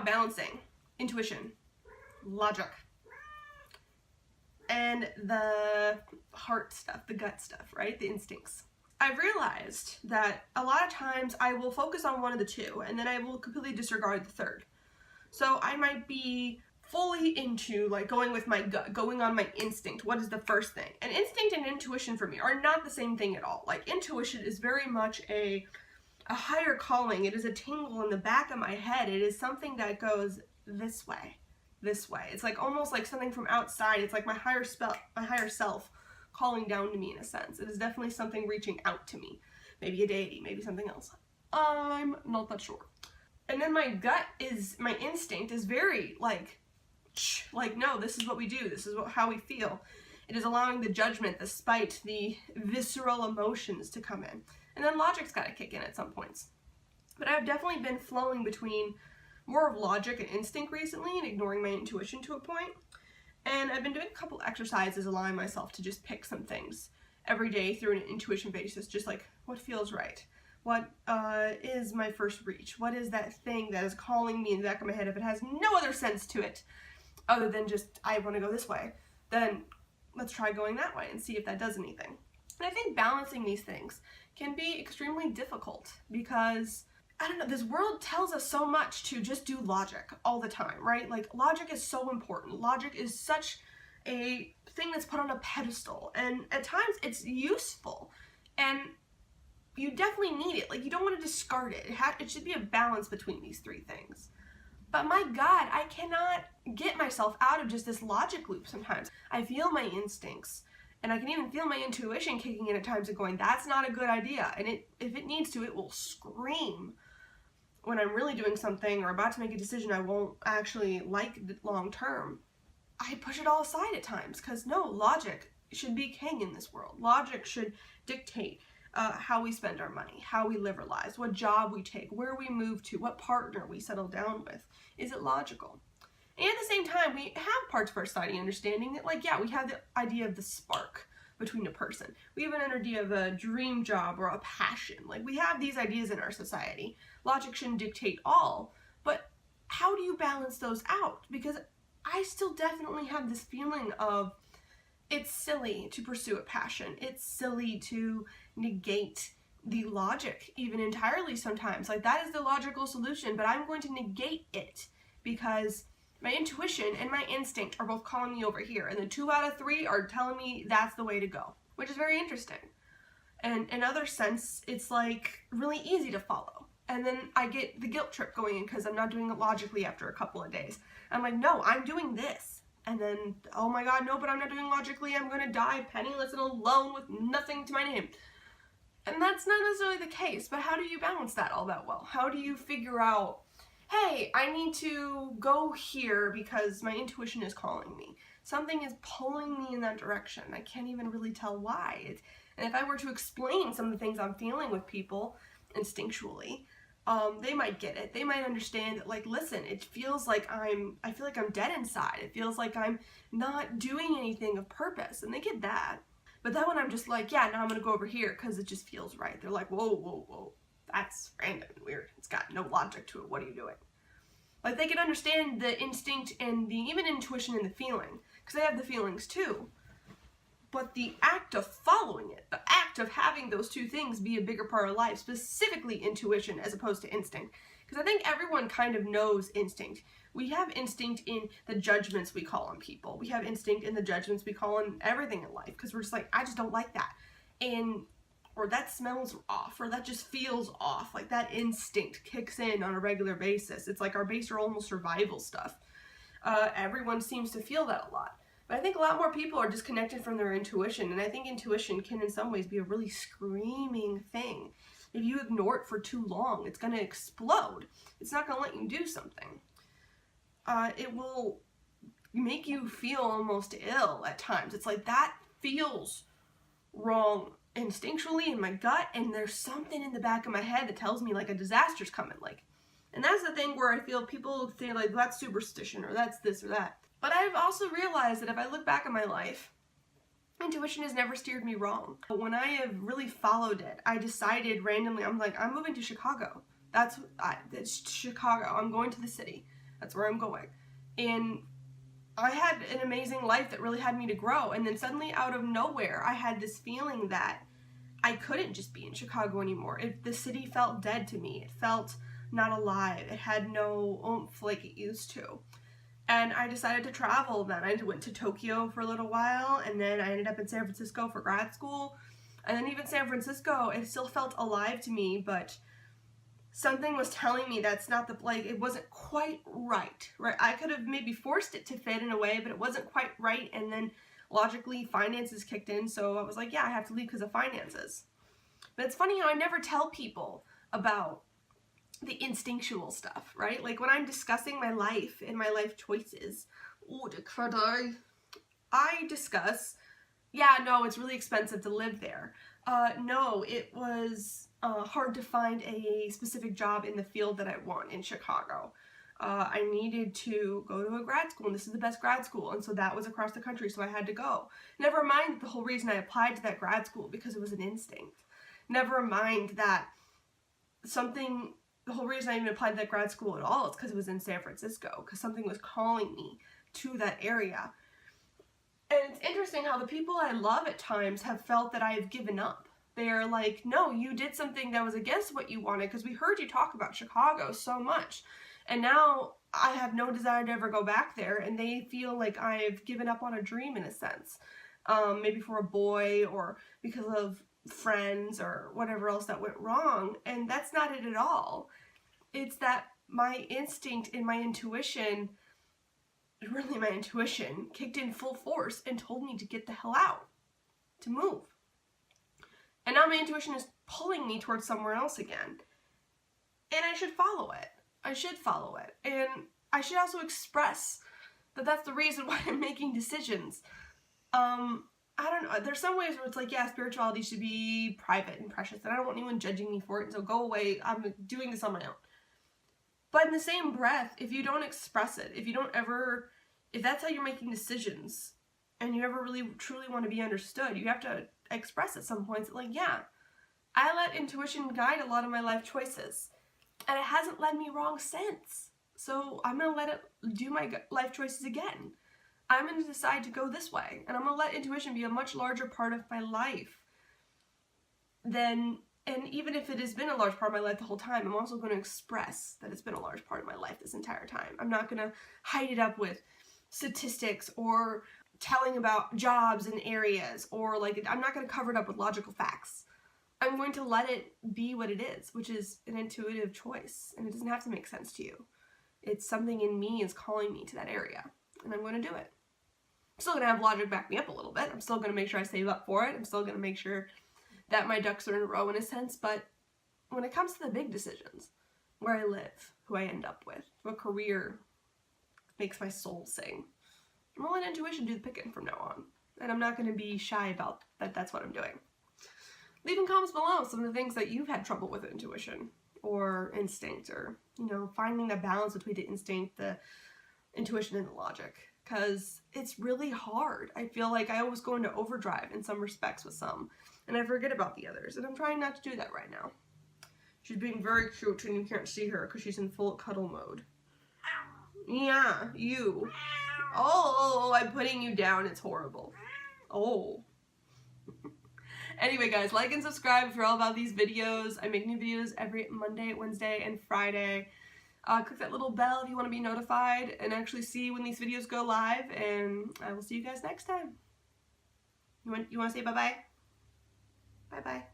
balancing intuition, logic, and the heart stuff, the gut stuff, right? The instincts. I've realized that a lot of times I will focus on one of the two and then I will completely disregard the third. So I might be fully into like going with my gut, going on my instinct. What is the first thing? And instinct and intuition for me are not the same thing at all. Like intuition is very much a higher calling. It is a tingle in the back of my head. It is something that goes this way, this way. It's like almost like something from outside. It's like my higher self calling down to me in a sense. It is definitely something reaching out to me. Maybe a deity, maybe something else. I'm not that sure. And then my gut is, my instinct is very like no, this is what we do. This is how we feel. It is allowing the judgment, the spite, the visceral emotions to come in. And then logic's got to kick in at some points. But I've definitely been flowing between more of logic and instinct recently and ignoring my intuition to a point. And I've been doing a couple exercises allowing myself to just pick some things every day through an intuition basis, just like what feels right. What is my first reach? What is that thing that is calling me in the back of my head? If it has no other sense to it other than just, I want to go this way, then let's try going that way and see if that does anything. And I think balancing these things can be extremely difficult because, I don't know, this world tells us so much to just do logic all the time, right? Like logic is so important. Logic is such a thing that's put on a pedestal, and at times it's useful and you definitely need it. Like you don't want to discard it. It should be a balance between these three things. But my God, I cannot get myself out of just this logic loop sometimes. I feel my instincts, and I can even feel my intuition kicking in at times and going, that's not a good idea. And if it needs to, it will scream when I'm really doing something or about to make a decision I won't actually like long term. I push it all aside at times because no, logic should be king in this world. Logic should dictate how we spend our money, how we live our lives, what job we take, where we move to, what partner we settle down with. Is it logical? And at the same time, we have parts of our society understanding that, like, yeah, we have the idea of the spark between a person. We have an idea of a dream job or a passion. Like, we have these ideas in our society. Logic shouldn't dictate all, but how do you balance those out? Because I still definitely have this feeling of it's silly to pursue a passion. It's silly to negate the logic even entirely sometimes. Like that is the logical solution, but I'm going to negate it because my intuition and my instinct are both calling me over here, and the 2 out of 3 are telling me that's the way to go, which is very interesting. And in other sense, it's like really easy to follow. And then I get the guilt trip going in because I'm not doing it logically after a couple of days. I'm like, no, I'm doing this. And then, oh my God, no, but I'm not doing logically. I'm going to die penniless and alone with nothing to my name. And that's not necessarily the case, but how do you balance that all that well? How do you figure out, hey, I need to go here because my intuition is calling me. Something is pulling me in that direction. I can't even really tell why. And if I were to explain some of the things I'm feeling with people instinctually, they might get it. They might understand that, like, listen, it feels like I feel like I'm dead inside. It feels like I'm not doing anything of purpose, and they get that. But then when I'm just like, yeah, now I'm going to go over here because it just feels right. They're like, whoa, whoa, whoa. That's random and weird. It's got no logic to it. What are you doing? Like, they can understand the instinct and the even intuition and the feeling because they have the feelings too. But the act of following it, the act of having those two things be a bigger part of life, specifically intuition as opposed to instinct. Because I think everyone kind of knows instinct. We have instinct in the judgments we call on people. We have instinct in the judgments we call on everything in life. Because we're just like, I just don't like that. Or that smells off. Or that just feels off. Like that instinct kicks in on a regular basis. It's like our baser almost survival stuff. Everyone seems to feel that a lot. But I think a lot more people are disconnected from their intuition. And I think intuition can in some ways be a really screaming thing. If you ignore it for too long, it's going to explode. It's not going to let you do something. It will make you feel almost ill at times. It's like that feels wrong instinctually in my gut, and there's something in the back of my head that tells me like a disaster's coming. And that's the thing where I feel people say like that's superstition or that's this or that. But I've also realized that if I look back at my life, intuition has never steered me wrong. But when I have really followed it, I decided randomly, I'm like, I'm moving to Chicago. It's Chicago. I'm going to the city. That's where I'm going. And I had an amazing life that really had me to grow. And then suddenly out of nowhere, I had this feeling that I couldn't just be in Chicago anymore. The city felt dead to me. It felt not alive. It had no oomph like it used to. And I decided to travel then. I went to Tokyo for a little while, and then I ended up in San Francisco for grad school. And then even San Francisco, it still felt alive to me, but something was telling me that's not the, like, it wasn't quite right? I could have maybe forced it to fit in a way, but it wasn't quite right. And then logically, finances kicked in, so I was like, yeah, I have to leave because of finances. But it's funny how I never tell people about the instinctual stuff, right? Like when I'm discussing my life and my life choices, I discuss, yeah, no, it's really expensive to live there. No, it was hard to find a specific job in the field that I want in Chicago. I needed to go to a grad school, and this is the best grad school, and so that was across the country, so I had to go. Never mind the whole reason I applied to that grad school, because it was an instinct. Never mind that the whole reason I even applied to that grad school at all is because it was in San Francisco, because something was calling me to that area. And it's interesting how the people I love at times have felt that I have given up. They're like, no, you did something that was against what you wanted, because we heard you talk about Chicago so much. And now I have no desire to ever go back there, and they feel like I've given up on a dream in a sense. Maybe for a boy, or because of friends, or whatever else that went wrong. And that's not it at all. It's that my instinct and my intuition, really my intuition, kicked in full force and told me to get the hell out, to move. And now my intuition is pulling me towards somewhere else again. And I should follow it. I should follow it. And I should also express that that's the reason why I'm making decisions. I don't know. There's some ways where it's like, yeah, spirituality should be private and precious, and I don't want anyone judging me for it, and so go away. I'm doing this on my own. But in the same breath, if you don't express it, if that's how you're making decisions, and you never really truly want to be understood, you have to express at some points, like, yeah, I let intuition guide a lot of my life choices, and it hasn't led me wrong since. So I'm going to let it do my life choices again. I'm going to decide to go this way, and I'm going to let intuition be a much larger part of my life than, and even if it has been a large part of my life the whole time, I'm also going to express that it's been a large part of my life this entire time. I'm not going to hide it up with statistics or telling about jobs and areas, or like, I'm not going to cover it up with logical facts. I'm going to let it be what it is, which is an intuitive choice, and it doesn't have to make sense to you. It's something in me is calling me to that area, and I'm going to do it. I'm still going to have logic back me up a little bit. I'm still going to make sure I save up for it. I'm still going to make sure that my ducks are in a row in a sense, but when it comes to the big decisions, where I live, who I end up with, what career makes my soul sing, I'm going to let intuition do the picking from now on, and I'm not going to be shy about that. That's what I'm doing. Leave in comments below some of the things that you've had trouble with intuition or instinct, or, you know, finding the balance between the instinct, the intuition, and the logic, because it's really hard. I feel like I always go into overdrive in some respects with some, and I forget about the others, and I'm trying not to do that right now. She's being very cute, and you can't see her because she's in full cuddle mode. Yeah, you. Oh, I'm putting you down. It's horrible. Oh. Anyway, guys, like and subscribe if you're all about these videos. I make new videos every Monday, Wednesday, and Friday. Click that little bell if you want to be notified and actually see when these videos go live, and I will see you guys next time. You want to say bye-bye? Bye-bye.